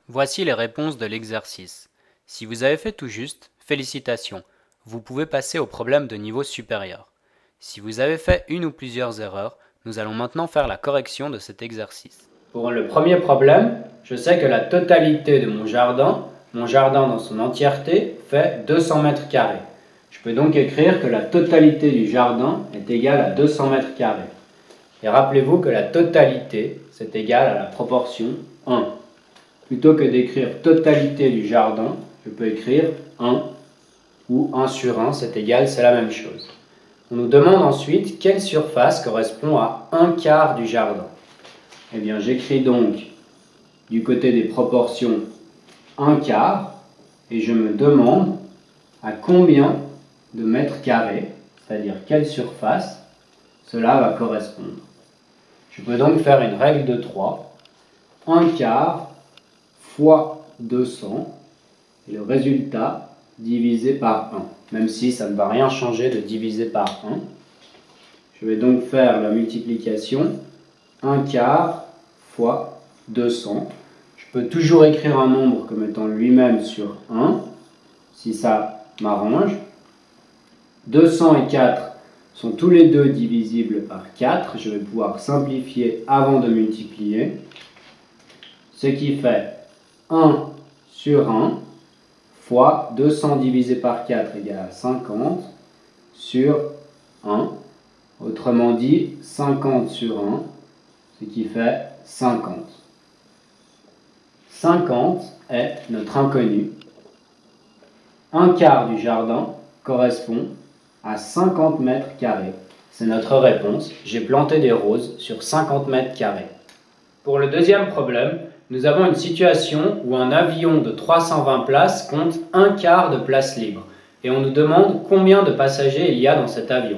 Voici les réponses de l'exercice. Si vous avez fait tout juste, félicitations, vous pouvez passer au problème de niveau supérieur. Si vous avez fait une ou plusieurs erreurs, nous allons maintenant faire la correction de cet exercice. Pour le premier problème, je sais que la totalité de mon jardin dans son entièreté, fait 200 mètres carrés. Je peux donc écrire que la totalité du jardin est égale à 200 mètres carrés. Et rappelez-vous que la totalité, c'est égal à la proportion 1. Plutôt que d'écrire totalité du jardin, je peux écrire 1 ou 1 sur 1, c'est égal, c'est la même chose. On nous demande ensuite quelle surface correspond à 1 quart du jardin. Eh bien, j'écris donc du côté des proportions 1 quart et je me demande à combien de mètres carrés, c'est-à-dire quelle surface, cela va correspondre. Je peux donc faire une règle de 3, 1 quart fois 200, et le résultat divisé par 1, même si ça ne va rien changer de diviser par 1. Je vais donc faire la multiplication 1 quart fois 200. Je peux toujours écrire un nombre comme étant lui-même sur 1, si ça m'arrange. 200 et 4 sont tous les deux divisibles par 4. Je vais pouvoir simplifier avant de multiplier, ce qui fait 1 sur 1 fois 200 divisé par 4 égale à 50 sur 1. Autrement dit, 50 sur 1, ce qui fait 50. 50 est notre inconnu. 1 quart du jardin correspond à 50 mètres carrés. C'est notre réponse. J'ai planté des roses sur 50 mètres carrés. Pour le deuxième problème, nous avons une situation où un avion de 320 places compte 1 quart de place libre. Et on nous demande combien de passagers il y a dans cet avion.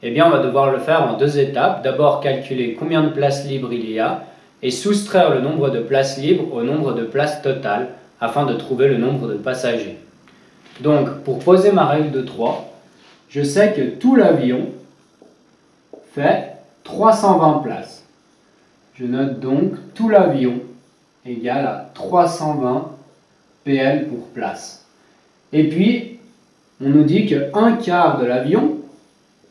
Eh bien, on va devoir le faire en 2 étapes. D'abord, calculer combien de places libres il y a et soustraire le nombre de places libres au nombre de places totales afin de trouver le nombre de passagers. Donc, pour poser ma règle de 3, je sais que tout l'avion fait 320 places. Je note donc tout l'avion égale à 320 PL pour place. Et puis, on nous dit que 1 quart de l'avion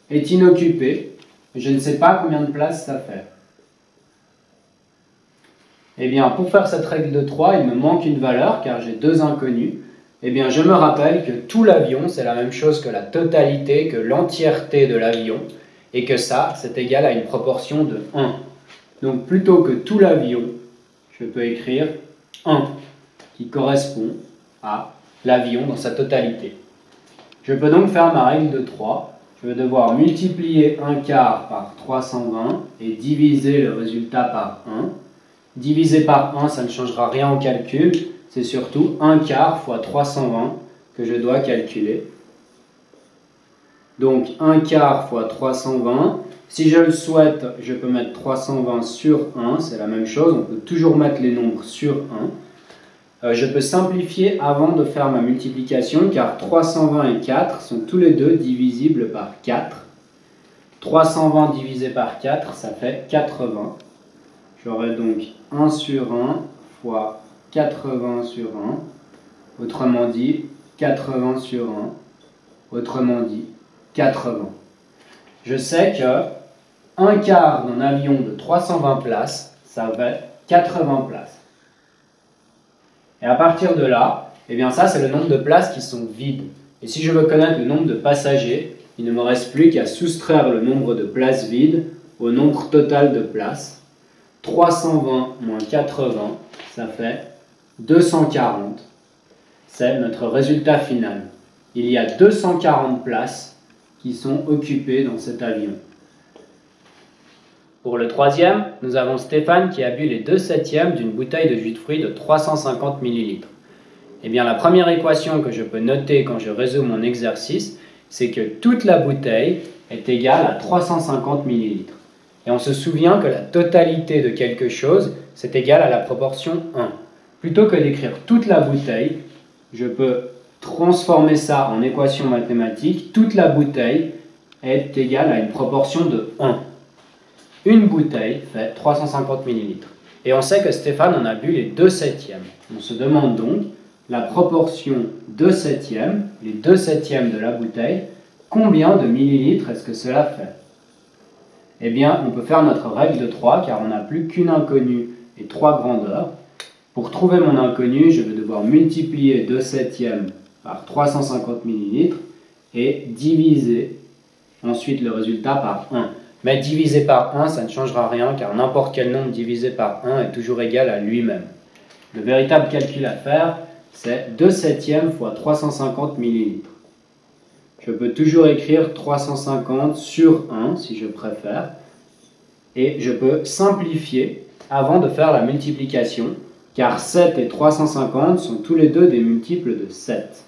est inoccupé. Je ne sais pas combien de places ça fait. Eh bien, pour faire cette règle de 3, il me manque une valeur car j'ai 2 inconnus. Eh bien, je me rappelle que tout l'avion, c'est la même chose que la totalité, que l'entièreté de l'avion, et que ça, c'est égal à une proportion de 1. Donc, plutôt que tout l'avion, je peux écrire 1, qui correspond à l'avion dans sa totalité. Je peux donc faire ma règle de 3. Je vais devoir multiplier 1 quart par 320 et diviser le résultat par 1. Diviser par 1, ça ne changera rien au calcul. C'est surtout 1 quart fois 320 que je dois calculer. Donc 1 quart fois 320. Si je le souhaite, je peux mettre 320 sur 1. C'est la même chose. On peut toujours mettre les nombres sur 1. Je peux simplifier avant de faire ma multiplication car 320 et 4 sont tous les deux divisibles par 4. 320 divisé par 4, ça fait 80. J'aurai donc 1 sur 1 fois 80 sur 1. Autrement dit, 80 sur 1. Autrement dit, 80. Je sais que 1 quart d'un avion de 320 places, ça fait 80 places. Et à partir de là, eh bien ça c'est le nombre de places qui sont vides. Et si je veux connaître le nombre de passagers, il ne me reste plus qu'à soustraire le nombre de places vides au nombre total de places. 320 moins 80, ça fait 240. C'est notre résultat final. Il y a 240 places qui sont occupées dans cet avion. Pour le troisième, nous avons Stéphane qui a bu les 2/7 d'une bouteille de jus de fruits de 350 ml. Eh bien, la première équation que je peux noter quand je résous mon exercice, c'est que toute la bouteille est égale à 350 ml. Et on se souvient que la totalité de quelque chose, c'est égal à la proportion 1. Plutôt que d'écrire toute la bouteille, je peux transformer ça en équation mathématique. Toute la bouteille est égale à une proportion de 1. Une bouteille fait 350 ml. Et on sait que Stéphane en a bu les 2/7. On se demande donc la proportion 2/7, les 2/7 de la bouteille, combien de millilitres est-ce que cela fait? Eh bien, on peut faire notre règle de 3 car on n'a plus qu'une inconnue et 3 grandeurs. Pour trouver mon inconnu, je vais devoir multiplier 2/7 par 350 ml et diviser ensuite le résultat par 1. Mais divisé par 1, ça ne changera rien car n'importe quel nombre divisé par 1 est toujours égal à lui-même. Le véritable calcul à faire, c'est 2/7 fois 350 ml. Je peux toujours écrire 350 sur 1 si je préfère. Et je peux simplifier avant de faire la multiplication, car 7 et 350 sont tous les deux des multiples de 7.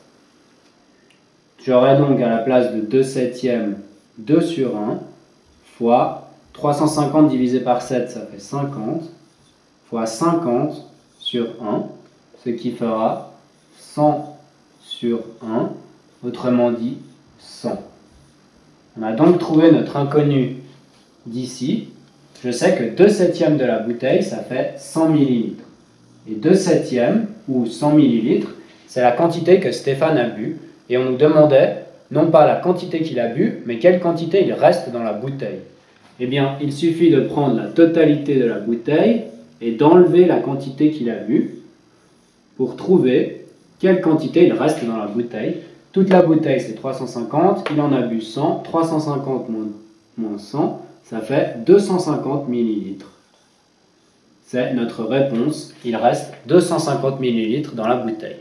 J'aurai donc à la place de 2/7 2 sur 1 fois 350 divisé par 7, ça fait 50, fois 50 sur 1, ce qui fera 100 sur 1, autrement dit 100. On a donc trouvé notre inconnu d'ici. Je sais que 2/7 de la bouteille, ça fait 100 ml. Et 2/7 ou 100 ml, c'est la quantité que Stéphane a bu. Et on nous demandait, non pas la quantité qu'il a bu, mais quelle quantité il reste dans la bouteille. Eh bien, il suffit de prendre la totalité de la bouteille et d'enlever la quantité qu'il a bu pour trouver quelle quantité il reste dans la bouteille. Toute la bouteille, c'est 350, il en a bu 100, 350 moins 100, ça fait 250 ml. C'est notre réponse, il reste 250 ml dans la bouteille.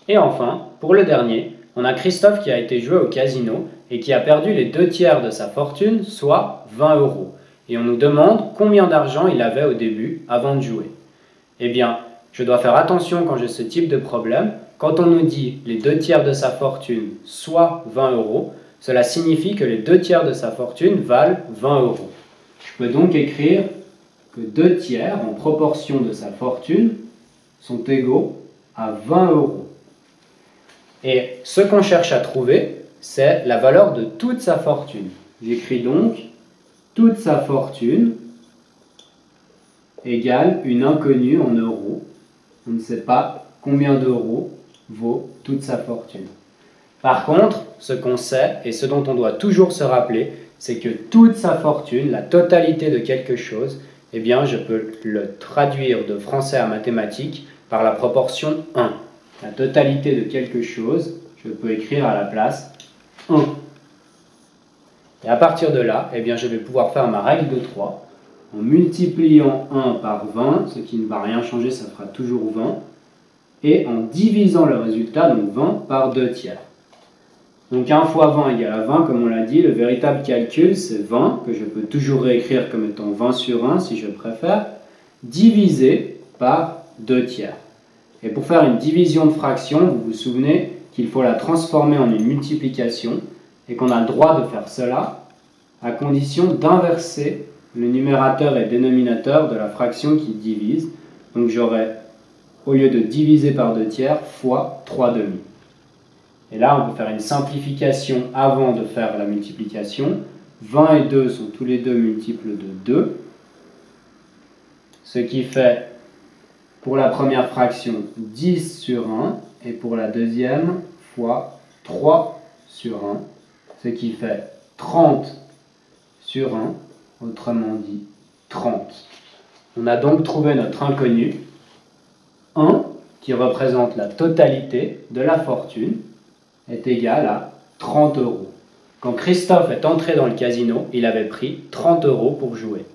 Et enfin, pour le dernier, on a Christophe qui a été joué au casino et qui a perdu les 2/3 de sa fortune, soit 20 €. Et on nous demande combien d'argent il avait au début avant de jouer. Eh bien, je dois faire attention quand j'ai ce type de problème. Quand on nous dit les 2/3 de sa fortune, soit 20 €, cela signifie que les 2/3 de sa fortune valent 20 €. Je peux donc écrire que 2/3 en proportion de sa fortune sont égaux à 20 €. Et ce qu'on cherche à trouver, c'est la valeur de toute sa fortune. J'écris donc toute sa fortune égale une inconnue en euros. On ne sait pas combien d'euros vaut toute sa fortune. Par contre, ce qu'on sait et ce dont on doit toujours se rappeler, c'est que toute sa fortune, la totalité de quelque chose, eh bien, je peux le traduire de français à mathématiques par la proportion 1. La totalité de quelque chose, je peux écrire à la place 1. Et à partir de là, eh bien, je vais pouvoir faire ma règle de 3 en multipliant 1 par 20, ce qui ne va rien changer, ça fera toujours 20, et en divisant le résultat, donc 20 par 2/3. Donc 1 fois 20 égale à 20, comme on l'a dit, le véritable calcul c'est 20, que je peux toujours réécrire comme étant 20 sur 1 si je préfère, divisé par 2/3. Et pour faire une division de fraction, vous vous souvenez qu'il faut la transformer en une multiplication et qu'on a le droit de faire cela à condition d'inverser le numérateur et le dénominateur de la fraction qui divise. Donc j'aurai, au lieu de diviser par 2/3, fois 3/2. Et là, on peut faire une simplification avant de faire la multiplication. 20 et 2 sont tous les deux multiples de 2, ce qui fait pour la première fraction 10 sur 1 et pour la deuxième fois 3 sur 1, ce qui fait 30 sur 1, autrement dit 30. On a donc trouvé notre inconnu, 1 qui représente la totalité de la fortune est égal à 30 €. Quand Christophe est entré dans le casino, il avait pris 30 € pour jouer.